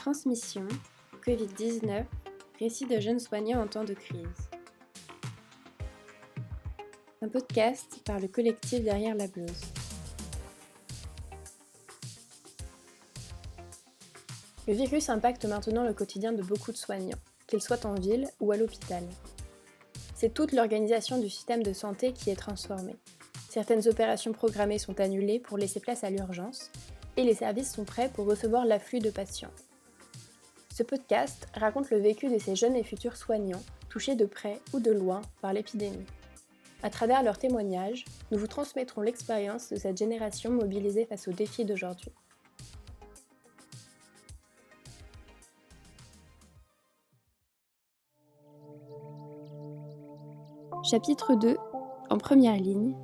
Transmission, Covid-19, récit de jeunes soignants en temps de crise. Un podcast par le collectif Derrière la blouse. Le virus impacte maintenant le quotidien de beaucoup de soignants, qu'ils soient en ville ou à l'hôpital. C'est toute l'organisation du système de santé qui est transformée. Certaines opérations programmées sont annulées pour laisser place à l'urgence, et les services sont prêts pour recevoir l'afflux de patients. Ce podcast raconte le vécu de ces jeunes et futurs soignants, touchés de près ou de loin par l'épidémie. À travers leurs témoignages, nous vous transmettrons l'expérience de cette génération mobilisée face aux défis d'aujourd'hui. Chapitre 2, en première ligne.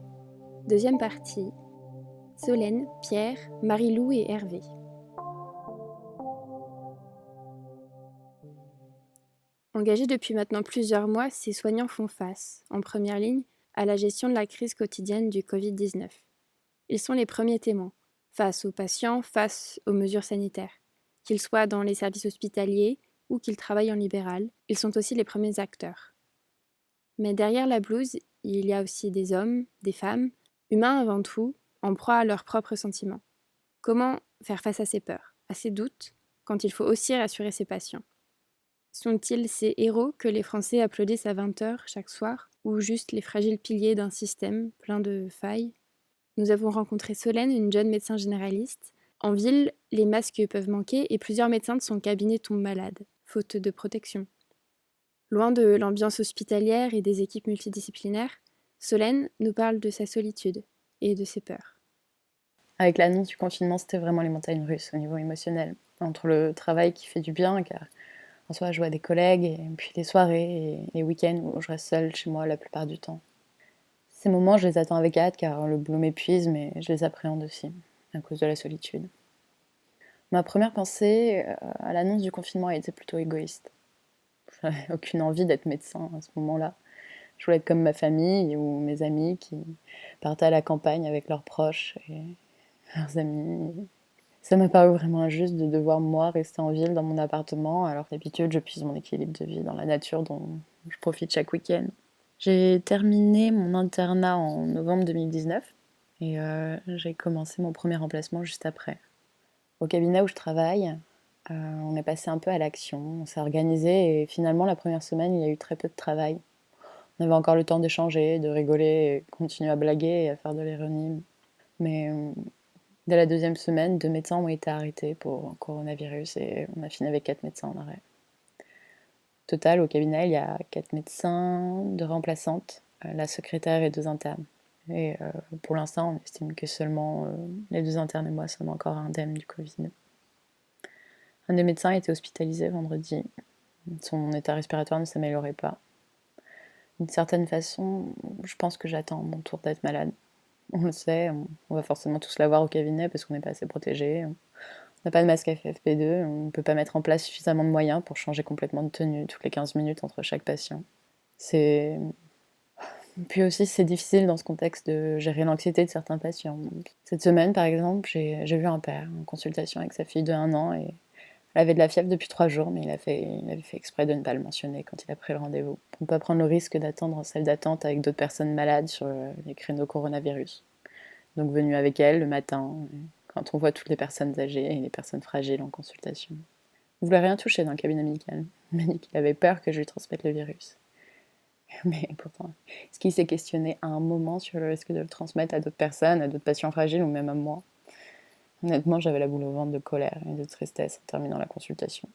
Deuxième partie. Solène, Pierre, Marie-Lou et Hervé. Engagés depuis maintenant plusieurs mois, ces soignants font face, en première ligne, à la gestion de la crise quotidienne du Covid-19. Ils sont les premiers témoins, face aux patients, face aux mesures sanitaires. Qu'ils soient dans les services hospitaliers ou qu'ils travaillent en libéral, ils sont aussi les premiers acteurs. Mais derrière la blouse, il y a aussi des hommes, des femmes, humains avant tout, en proie à leurs propres sentiments. Comment faire face à ces peurs, à ces doutes, quand il faut aussi rassurer ses patients ? Sont-ils ces héros que les Français applaudissent à 20h chaque soir, ou juste les fragiles piliers d'un système plein de failles ? Nous avons rencontré Solène, une jeune médecin généraliste. En ville, les masques peuvent manquer et plusieurs médecins de son cabinet tombent malades, faute de protection. Loin de l'ambiance hospitalière et des équipes multidisciplinaires, Solène nous parle de sa solitude et de ses peurs. Avec l'annonce du confinement, c'était vraiment les montagnes russes au niveau émotionnel. Entre le travail qui fait du bien, car en soi, je vois des collègues, et puis les soirées et les week-ends où je reste seule chez moi la plupart du temps. Ces moments, je les attends avec hâte, car le boulot m'épuise, mais je les appréhende aussi, à cause de la solitude. Ma première pensée à l'annonce du confinement a été plutôt égoïste. J'avais aucune envie d'être médecin à ce moment-là. Je voulais être comme ma famille ou mes amis qui partaient à la campagne avec leurs proches et leurs amis. Ça m'a paru vraiment injuste de devoir, moi, rester en ville dans mon appartement, alors que d'habitude, je puise mon équilibre de vie dans la nature dont je profite chaque week-end. J'ai terminé mon internat en novembre 2019 et j'ai commencé mon premier remplacement juste après. Au cabinet où je travaille, on est passé un peu à l'action, on s'est organisé et finalement, la première semaine, il y a eu très peu de travail. On avait encore le temps d'échanger, de rigoler, et continuer à blaguer et à faire de l'ironie. Mais dès la deuxième semaine, 2 médecins ont été arrêtés pour coronavirus et on a fini avec 4 médecins en arrêt. Au total, au cabinet, il y a 4 médecins, 2 remplaçantes, la secrétaire et 2 internes. Et pour l'instant, on estime que seulement les 2 internes et moi sommes encore indemnes du Covid. Un des médecins a été hospitalisé vendredi. Son état respiratoire ne s'améliorait pas. D'une certaine façon, je pense que j'attends mon tour d'être malade. On le sait, on va forcément tous l'avoir au cabinet parce qu'on n'est pas assez protégés. On n'a pas de masque FFP2, on ne peut pas mettre en place suffisamment de moyens pour changer complètement de tenue toutes les 15 minutes entre chaque patient. Puis aussi, c'est difficile dans ce contexte de gérer l'anxiété de certains patients. Cette semaine, par exemple, j'ai vu un père en consultation avec sa fille de 1 an et elle avait de la fièvre depuis 3 jours, mais il avait fait exprès de ne pas le mentionner quand il a pris le rendez-vous. Pour ne pas prendre le risque d'attendre en salle d'attente avec d'autres personnes malades sur les créneaux coronavirus. Donc venu avec elle le matin, quand on voit toutes les personnes âgées et les personnes fragiles en consultation. Il ne voulait rien toucher dans le cabinet médical. Il m'a dit qu'il avait peur que je lui transmette le virus. Mais pourtant, est-ce qu'il s'est questionné à un moment sur le risque de le transmettre à d'autres personnes, à d'autres patients fragiles ou même à moi ? Honnêtement, j'avais la boule au ventre de colère et de tristesse en terminant la consultation.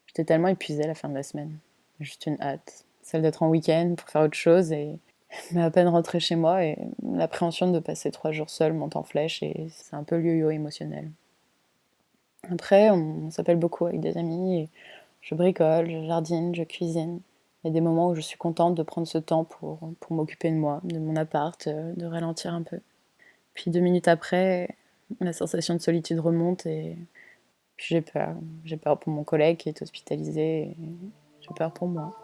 J'étais tellement épuisée à la fin de la semaine. Juste une hâte, celle d'être en week-end pour faire autre chose mais à peine rentrée chez moi et l'appréhension de passer 3 jours seule monte en flèche et c'est un peu le yo-yo émotionnel. Après, on s'appelle beaucoup avec des amis et je bricole, je jardine, je cuisine. Il y a des moments où je suis contente de prendre ce temps pour m'occuper de moi, de mon appart, de ralentir un peu. Puis 2 minutes après, la sensation de solitude remonte et puis j'ai peur. J'ai peur pour mon collègue qui est hospitalisé et j'ai peur pour moi.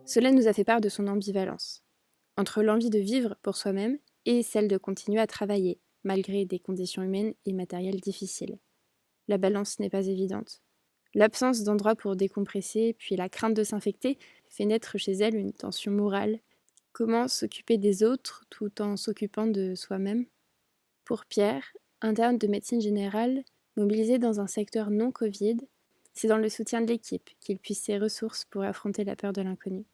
Solène nous a fait part de son ambivalence. entre l'envie de vivre pour soi-même et celle de continuer à travailler, malgré des conditions humaines et matérielles difficiles. La balance n'est pas évidente. L'absence d'endroits pour décompresser, puis la crainte de s'infecter, fait naître chez elle une tension morale. Comment s'occuper des autres tout en s'occupant de soi-même? Pour Pierre, interne de médecine générale, mobilisé dans un secteur non Covid, c'est dans le soutien de l'équipe qu'il puise ses ressources pour affronter la peur de l'inconnu.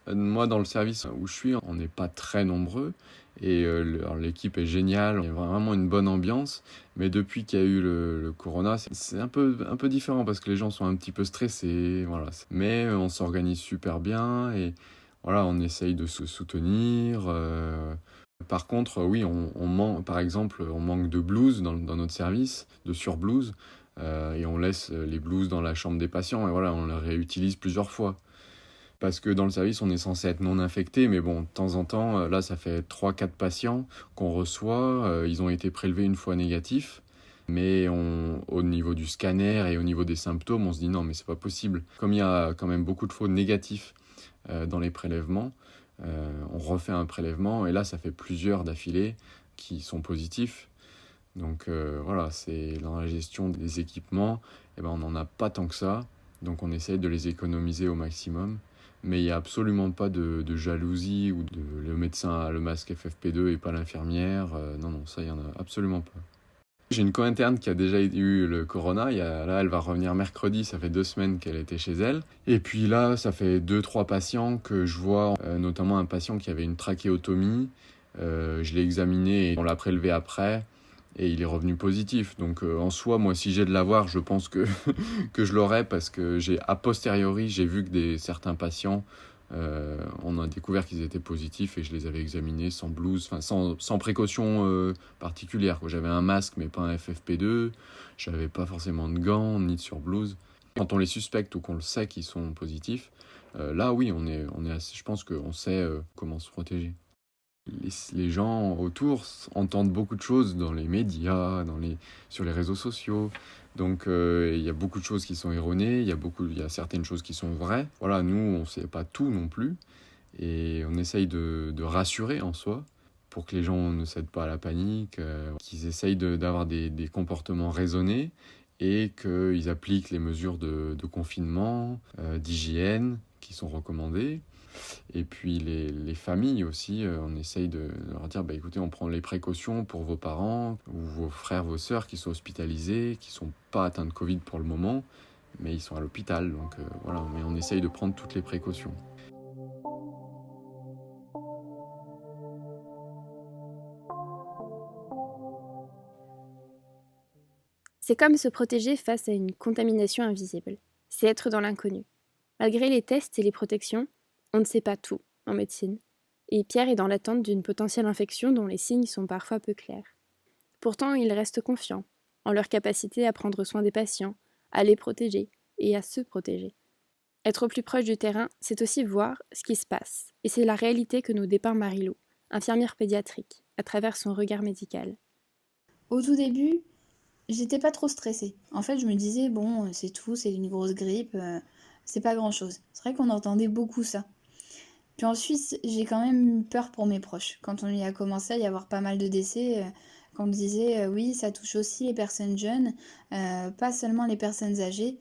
Moi, dans le service où je suis, on n'est pas très nombreux et alors l'équipe est géniale, il y a vraiment une bonne ambiance. Mais depuis qu'il y a eu le corona, c'est un peu différent parce que les gens sont un petit peu stressés, voilà. Mais on s'organise super bien et voilà, on essaye de se soutenir. Par contre, oui, par exemple, on manque de blouses dans notre service, de surblouses, et on laisse les blouses dans la chambre des patients et voilà, on les réutilise plusieurs fois. Parce que dans le service, on est censé être non infecté, mais bon, de temps en temps, là, ça fait 3-4 patients qu'on reçoit. Ils ont été prélevés une fois négatifs, mais au niveau du scanner et au niveau des symptômes, on se dit non, mais c'est pas possible. Comme il y a quand même beaucoup de faux négatifs dans les prélèvements, on refait un prélèvement, et là, ça fait plusieurs d'affilée qui sont positifs. Donc voilà, c'est dans la gestion des équipements, eh ben, on n'en a pas tant que ça, donc on essaye de les économiser au maximum. Mais il n'y a absolument pas de jalousie ou de le médecin a le masque FFP2 et pas l'infirmière. Non, non, ça, il n'y en a absolument pas. J'ai une co-interne qui a déjà eu le corona. Là, elle va revenir mercredi. Ça fait 2 semaines qu'elle était chez elle. Et puis là, ça fait 2-3 patients que je vois, notamment un patient qui avait une trachéotomie. Je l'ai examiné et on l'a prélevé après. Et il est revenu positif. Donc en soi, moi, si j'ai de l'avoir, je pense que, que je l'aurai parce que a posteriori, j'ai vu que certains patients, on a découvert qu'ils étaient positifs et je les avais examinés sans blouse, sans précaution particulière, quoi. J'avais un masque mais pas un FFP2, j'avais pas forcément de gants ni de surblouse. Quand on les suspecte ou qu'on le sait qu'ils sont positifs, là oui, je pense qu'on sait comment se protéger. Les gens autour entendent beaucoup de choses dans les médias, sur les réseaux sociaux. Donc il y a beaucoup de choses qui sont erronées, il y a certaines choses qui sont vraies. Voilà, nous, on ne sait pas tout non plus. Et on essaye de rassurer en soi pour que les gens ne cèdent pas à la panique, qu'ils essayent d'avoir des comportements raisonnés et qu'ils appliquent les mesures de confinement, d'hygiène qui sont recommandées. Et puis les familles aussi, on essaye de leur dire, écoutez, on prend les précautions pour vos parents ou vos frères, vos sœurs qui sont hospitalisés, qui ne sont pas atteints de Covid pour le moment, mais ils sont à l'hôpital. Donc voilà, mais on essaye de prendre toutes les précautions. C'est comme se protéger face à une contamination invisible. C'est être dans l'inconnu. Malgré les tests et les protections, on ne sait pas tout en médecine. Et Pierre est dans l'attente d'une potentielle infection dont les signes sont parfois peu clairs. Pourtant, il reste confiant en leur capacité à prendre soin des patients, à les protéger et à se protéger. Être au plus proche du terrain, c'est aussi voir ce qui se passe. Et c'est la réalité que nous dépeint Marie-Lou, infirmière pédiatrique, à travers son regard médical. Au tout début, j'étais pas trop stressée. En fait, je me disais, bon, c'est tout, c'est une grosse grippe, c'est pas grand-chose. C'est vrai qu'on entendait beaucoup ça. Puis ensuite, j'ai quand même eu peur pour mes proches. Quand on y a commencé à y avoir pas mal de décès, quand on me disait, oui, ça touche aussi les personnes jeunes, pas seulement les personnes âgées,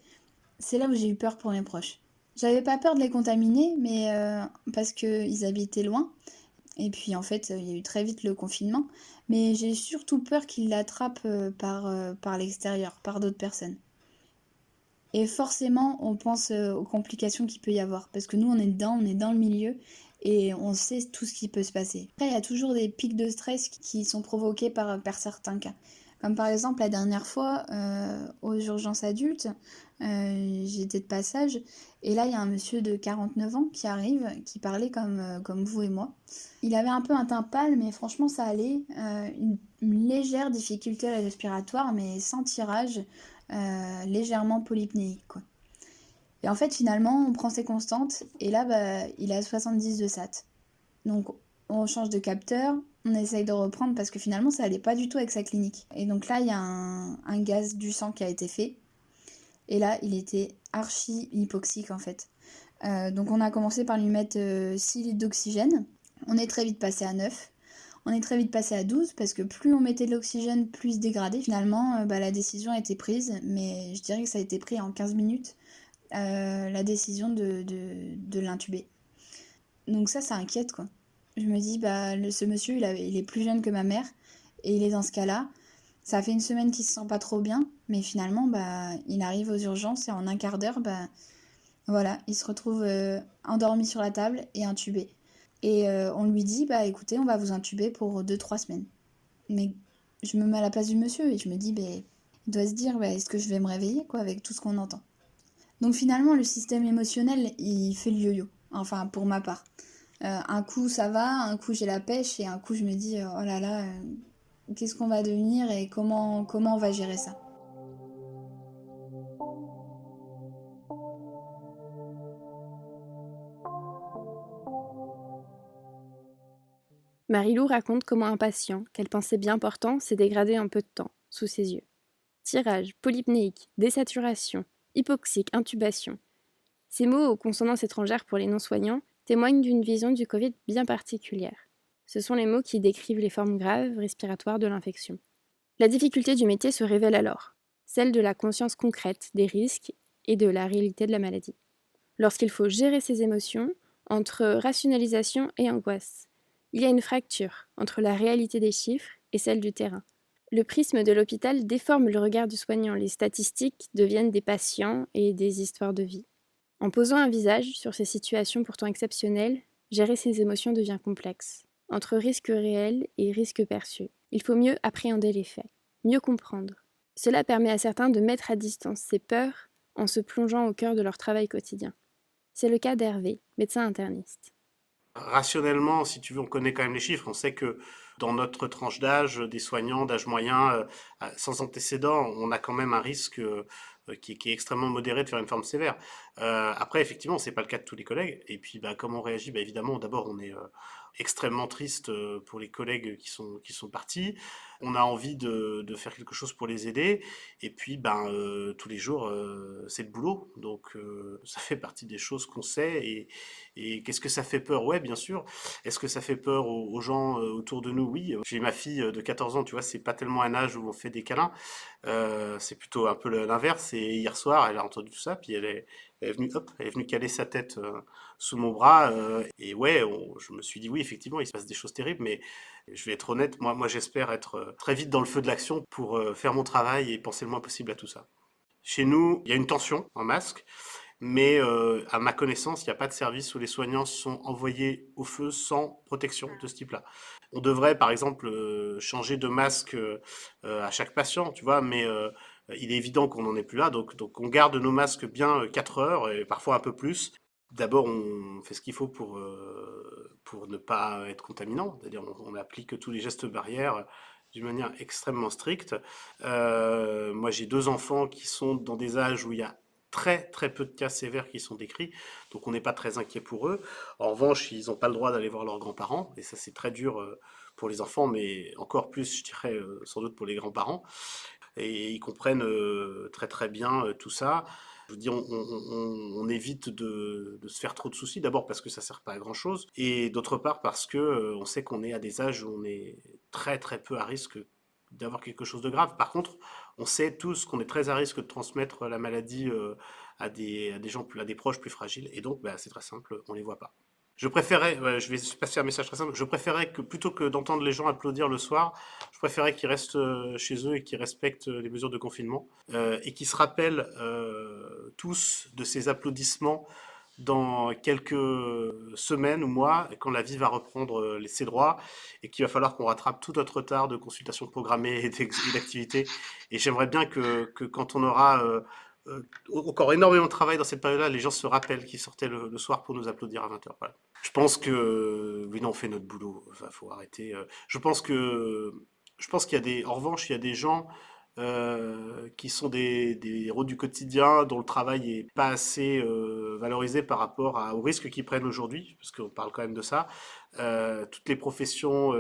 c'est là où j'ai eu peur pour mes proches. J'avais pas peur de les contaminer, mais parce qu'ils habitaient loin. Et puis en fait, il y a eu très vite le confinement, mais j'ai surtout peur qu'ils l'attrapent par l'extérieur, par d'autres personnes. Et forcément, on pense aux complications qu'il peut y avoir, parce que nous, on est dans le milieu, et on sait tout ce qui peut se passer. Après, il y a toujours des pics de stress qui sont provoqués par certains cas. Comme par exemple, la dernière fois, aux urgences adultes, j'étais de passage, et là, il y a un monsieur de 49 ans qui arrive, qui parlait comme vous et moi. Il avait un peu un teint pâle, mais franchement, ça allait. Une légère difficulté respiratoire, mais sans tirage, légèrement polypnéique, quoi. Et en fait, finalement, on prend ses constantes, et là, il a 70 de SAT. Donc, on change de capteur, on essaye de reprendre, parce que finalement, ça allait pas du tout avec sa clinique. Et donc là, il y a un gaz du sang qui a été fait, et là, il était archi hypoxique, en fait. Donc on a commencé par lui mettre 6 litres d'oxygène. On est très vite passé à 9. On est très vite passé à 12 parce que plus on mettait de l'oxygène, plus il se dégradait. Finalement, la décision a été prise, mais je dirais que ça a été pris en 15 minutes, la décision de l'intuber. Donc ça inquiète, quoi. Je me dis, ce monsieur, il est plus jeune que ma mère, et il est dans ce cas-là. Ça fait une semaine qu'il se sent pas trop bien, mais finalement, il arrive aux urgences et en un quart d'heure, voilà, il se retrouve endormi sur la table et intubé. Et on lui dit, écoutez, on va vous intuber pour 2-3 semaines. Mais je me mets à la place du monsieur et je me dis, il doit se dire, est-ce que je vais me réveiller, quoi, avec tout ce qu'on entend. Donc finalement, le système émotionnel, il fait le yo-yo, enfin pour ma part. Un coup ça va, un coup j'ai la pêche et un coup je me dis, oh là là, qu'est-ce qu'on va devenir et comment on va gérer ça. Marie-Lou raconte comment un patient, qu'elle pensait bien portant, s'est dégradé en peu de temps, sous ses yeux. Tirage, polypnéique, désaturation, hypoxique, intubation. Ces mots aux consonances étrangères pour les non-soignants témoignent d'une vision du Covid bien particulière. Ce sont les mots qui décrivent les formes graves respiratoires de l'infection. La difficulté du métier se révèle alors, celle de la conscience concrète des risques et de la réalité de la maladie. Lorsqu'il faut gérer ses émotions, entre rationalisation et angoisse, il y a une fracture entre la réalité des chiffres et celle du terrain. Le prisme de l'hôpital déforme le regard du soignant, les statistiques deviennent des patients et des histoires de vie. En posant un visage sur ces situations pourtant exceptionnelles, gérer ses émotions devient complexe. Entre risques réels et risques perçus, il faut mieux appréhender les faits, mieux comprendre. Cela permet à certains de mettre à distance ces peurs en se plongeant au cœur de leur travail quotidien. C'est le cas d'Hervé, médecin interniste. Rationnellement, si tu veux, on connaît quand même les chiffres. On sait que dans notre tranche d'âge, des soignants d'âge moyen, sans antécédent, on a quand même un risque qui est extrêmement modéré de faire une forme sévère. Après, effectivement, c'est pas le cas de tous les collègues. Et puis, comment on réagit? Évidemment, d'abord, on est extrêmement triste pour les collègues qui sont partis. On a envie de faire quelque chose pour les aider. Et puis, tous les jours, c'est le boulot. Donc, ça fait partie des choses qu'on sait. Et qu'est-ce que ça fait peur? Ouais, bien sûr. Est-ce que ça fait peur aux gens autour de nous? Oui. J'ai ma fille de 14 ans, tu vois, c'est pas tellement un âge où on fait des câlins. C'est plutôt un peu l'inverse. Et hier soir, elle a entendu tout ça, puis elle est venue caler sa tête sous mon bras. Et ouais, je me suis dit, oui, effectivement, il se passe des choses terribles, mais je vais être honnête, moi j'espère être très vite dans le feu de l'action pour faire mon travail et penser le moins possible à tout ça. Chez nous, il y a une tension en masque. Mais à ma connaissance, il n'y a pas de service où les soignants sont envoyés au feu sans protection de ce type-là. On devrait, par exemple, changer de masque à chaque patient, tu vois, mais il est évident qu'on n'en est plus là. Donc on garde nos masques bien 4 heures et parfois un peu plus. D'abord, on fait ce qu'il faut pour ne pas être contaminant, c'est-à-dire on applique tous les gestes barrières d'une manière extrêmement stricte. Moi, j'ai 2 enfants qui sont dans des âges où il y a très très peu de cas sévères qui sont décrits, donc on n'est pas très inquiet pour eux. En revanche, ils n'ont pas le droit d'aller voir leurs grands-parents, et ça c'est très dur pour les enfants, mais encore plus, je dirais, sans doute pour les grands-parents. Et ils comprennent très très bien tout ça. Je vous dis, on évite de se faire trop de soucis, d'abord parce que ça ne sert pas à grand-chose, et d'autre part parce que on sait qu'on est à des âges où on est très très peu à risque d'avoir quelque chose de grave. Par contre, on sait tous qu'on est très à risque de transmettre la maladie à des gens, à des proches plus fragiles, et donc c'est très simple, on les voit pas. Je préférais, je vais passer un message très simple, je préférais que plutôt que d'entendre les gens applaudir le soir, je préférais qu'ils restent chez eux et qu'ils respectent les mesures de confinement et qu'ils se rappellent tous de ces applaudissements dans quelques semaines ou mois, quand la vie va reprendre ses droits et qu'il va falloir qu'on rattrape tout notre retard de consultations programmées et d'activités. Et j'aimerais bien que quand on aura encore énormément de travail dans cette période-là, les gens se rappellent qu'ils sortaient le soir pour nous applaudir à 20h. Voilà. Je pense que, oui, non, on fait notre boulot. Enfin, faut arrêter. Je pense qu'il y a en revanche, il y a des gens qui sont des héros du quotidien, dont le travail est pas assez valorisé par rapport aux risques qu'ils prennent aujourd'hui, parce qu'on parle quand même de ça. Toutes les professions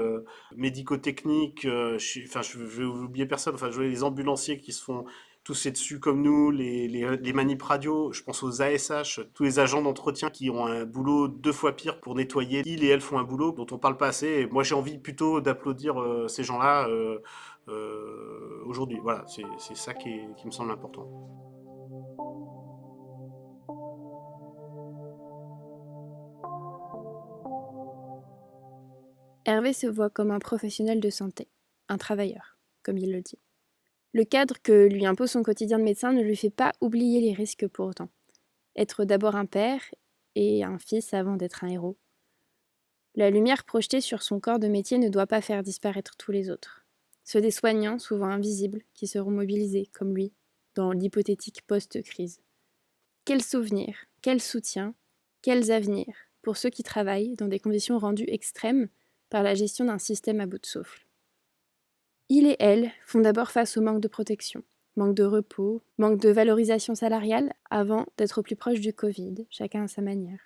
médico-techniques, enfin, je vais oublier personne. Enfin, je vois les ambulanciers tousser dessus comme nous, les manips radio, je pense aux ASH, tous les agents d'entretien qui ont un boulot 2 fois pire pour nettoyer. Ils et elles font un boulot dont on parle pas assez. Et moi, j'ai envie plutôt d'applaudir ces gens-là aujourd'hui. Voilà, c'est ça qui me semble important. Hervé se voit comme un professionnel de santé, un travailleur, comme il le dit. Le cadre que lui impose son quotidien de médecin ne lui fait pas oublier les risques pour autant. Être d'abord un père et un fils avant d'être un héros. La lumière projetée sur son corps de métier ne doit pas faire disparaître tous les autres. Ceux des soignants, souvent invisibles, qui seront mobilisés, comme lui, dans l'hypothétique post-crise. Quels souvenirs, quel soutien, quels avenirs pour ceux qui travaillent dans des conditions rendues extrêmes par la gestion d'un système à bout de souffle. Il et elle font d'abord face au manque de protection, manque de repos, manque de valorisation salariale avant d'être au plus proche du Covid, chacun à sa manière.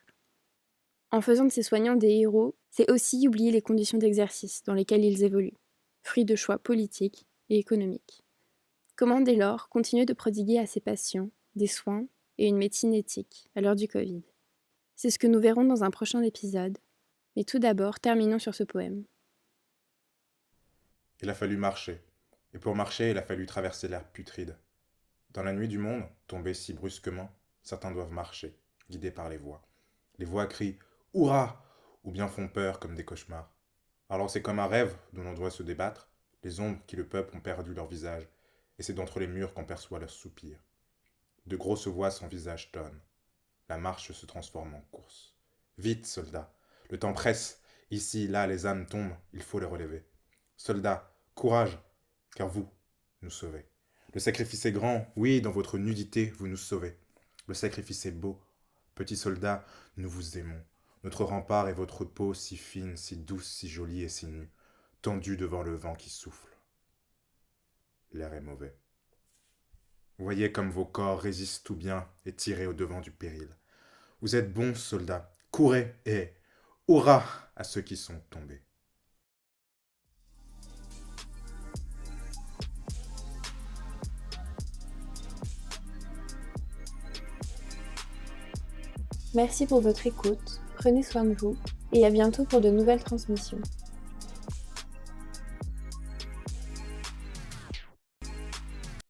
En faisant de ces soignants des héros, c'est aussi oublier les conditions d'exercice dans lesquelles ils évoluent, fruits de choix politiques et économiques. Comment dès lors continuer de prodiguer à ces patients des soins et une médecine éthique à l'heure du Covid? C'est ce que nous verrons dans un prochain épisode. Mais tout d'abord, terminons sur ce poème. Il a fallu marcher. Et pour marcher, il a fallu traverser l'air putride. Dans la nuit du monde, tombée si brusquement, certains doivent marcher, guidés par les voix. Les voix crient « Hurrah !» ou bien font peur comme des cauchemars. Alors c'est comme un rêve dont l'on doit se débattre, les ombres qui le peuple ont perdu leur visage, et c'est d'entre les murs qu'on perçoit leurs soupirs. De grosses voix sans visage tonnent. La marche se transforme en course. Vite, soldats! Le temps presse, ici, là, les âmes tombent, il faut les relever. Soldats, courage, car vous nous sauvez. Le sacrifice est grand, oui, dans votre nudité, vous nous sauvez. Le sacrifice est beau. Petits soldats, nous vous aimons. Notre rempart est votre peau si fine, si douce, si jolie et si nue, tendue devant le vent qui souffle. L'air est mauvais. Voyez comme vos corps résistent tout bien et tirés au-devant du péril. Vous êtes bons soldats, courez et... hurrah à ceux qui sont tombés. Merci pour votre écoute, prenez soin de vous et à bientôt pour de nouvelles transmissions.